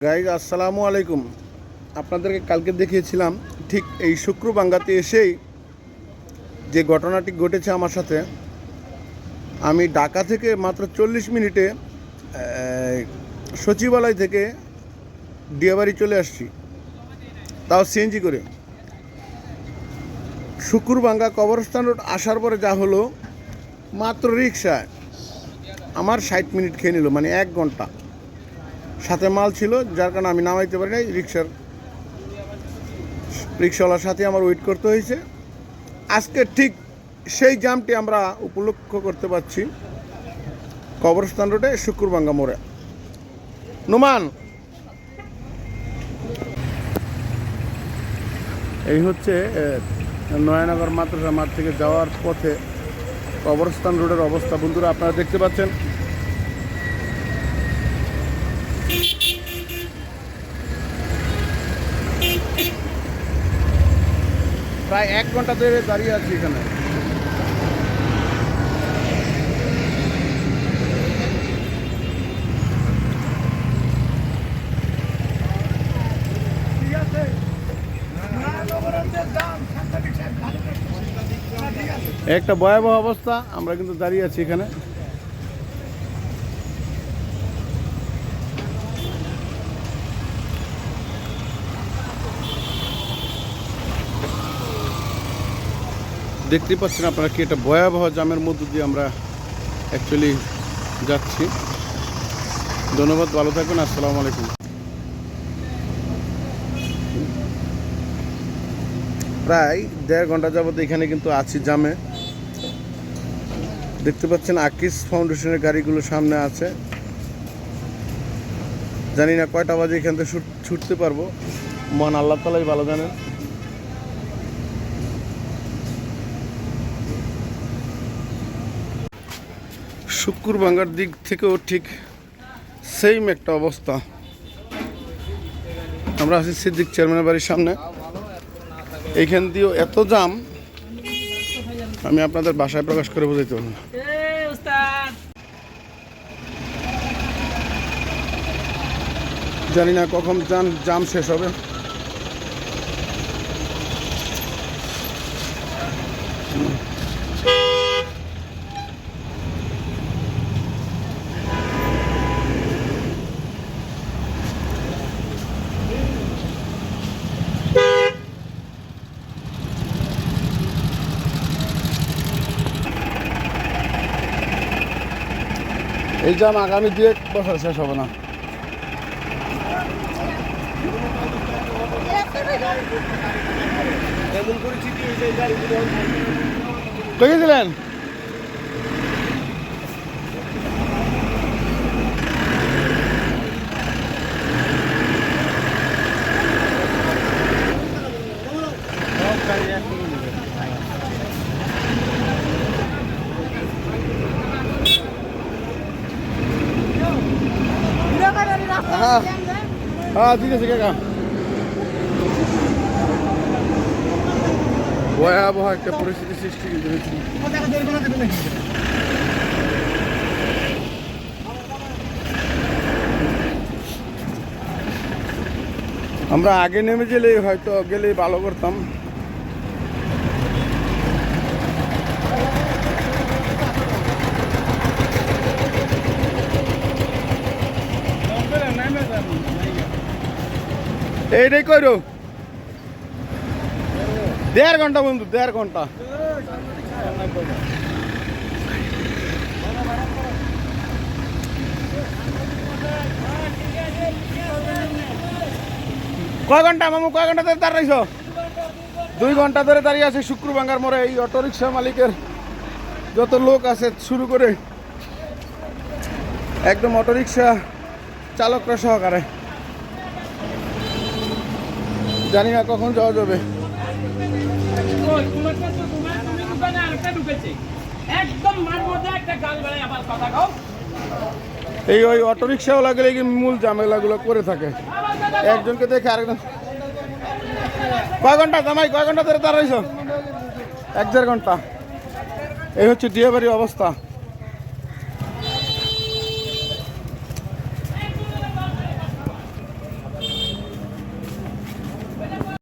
Guys আসসালামু আলাইকুম। আপনাদেরকে কালকে দেখিয়েছিলাম ঠিক এই শুক্রবাঙ্গাতে এসেই যে ঘটনাটি ঘটেছে আমার সাথে। আমি ঢাকা থেকে মাত্র 40 মিনিটে সচিবালয় থেকে দিয়াবাড়ি চলে আসছি, তাও সিএনজি করে। শুক্রবাঙ্গা কবরস্থান রোড আসার পরে যা হলো, মাত্র রিক্সায় আমার 60 মিনিট খেয়ে নিল, মানে 1 ঘন্টা। সাথে মাল ছিল, যার কারণে আমি নামাইতে পারি নাই। রিক্সাওয়ালার সাথে আমার ওয়েট করতে হয়েছে। আজকে ঠিক সেই জামটি আমরা উপলক্ষ করতে পারছি কবরস্থান রোডে শুক্রবাঙ্গা মোড়ে। নুমান, এই হচ্ছে নয়ানগর মাদ্রাসা মাঠ থেকে যাওয়ার পথে কবরস্থান রোডের অবস্থা। বন্ধুরা, আপনারা দেখতে পাচ্ছেন প্রায় 1 ঘন্টা ধরে দাঁড়িয়ে আছি এখানে। একটা ভয়াবহ অবস্থা, আমরা কিন্তু দাঁড়িয়ে আছি এখানে। দেখতে পাচ্ছেন আপনারা কি একটা ভয়াবহ জামের মধ্য দিয়ে আমরা অ্যাকচুয়ালি যাচ্ছি। ধন্যবাদ, ভালো থাকুন, আসসালামু আলাইকুম। প্রায় 1.5 ঘন্টা যাবত এখানে কিন্তু আছি জামে। দেখতে পাচ্ছেন আকিস ফাউন্ডেশনের গাড়িগুলো সামনে আছে। জানি না কয়টা বাজে এখান থেকে ছুটতে পারবো, মহান আল্লাহ তাআলাই ভালো জানেন। শুক্রবাঙ্গার দিক থেকেও ঠিক সেম একটা অবস্থা। আমরা আছি সিদ্দিক চেয়ারম্যানের বাড়ির সামনে। এইখান দিয়েও এত জাম, আমি আপনাদের বাসায় প্রকাশ করে বোঝাইতে পারবো না। জানি না কখন জাম শেষ হবে। এই জাম আগামী 2-1 বছর শেষ হবে না। গেছিলেন হ্যাঁ, ঠিক আছে কাকা। ভয়াবহ একটা পরিস্থিতি সৃষ্টি হয়েছিল। আমরা আগে নেমে গেলেই হয়তো ভালো করতাম। এইটাই কইরো 1.5 ঘন্টা বন্ধু, 1.5 ঘন্টা। কয় ঘন্টা মামু, কয় ঘন্টা ধরে দাঁড়াইছ? 2 ঘন্টা ধরে দাঁড়িয়ে আছে শুক্রবাঙ্গার মোড়ে। এই অটোরিক্সা মালিকের যত লোক আছে শুরু করে একদম অটোরিক্সা চালকরা সহকারে। জানি না কখন যাওয়া যাবে। এই ওই অটোরিক্সাওয়ালা গেলে মূল ঝামেলাগুলো করে থাকে, একজনকে দেখে আরেকজন। কয় ঘন্টা জামাই, কয় ঘন্টা ধরে দাঁড়াইছ? 1-1.5 ঘন্টা। এই হচ্ছে দিয়াবাড়ির অবস্থা।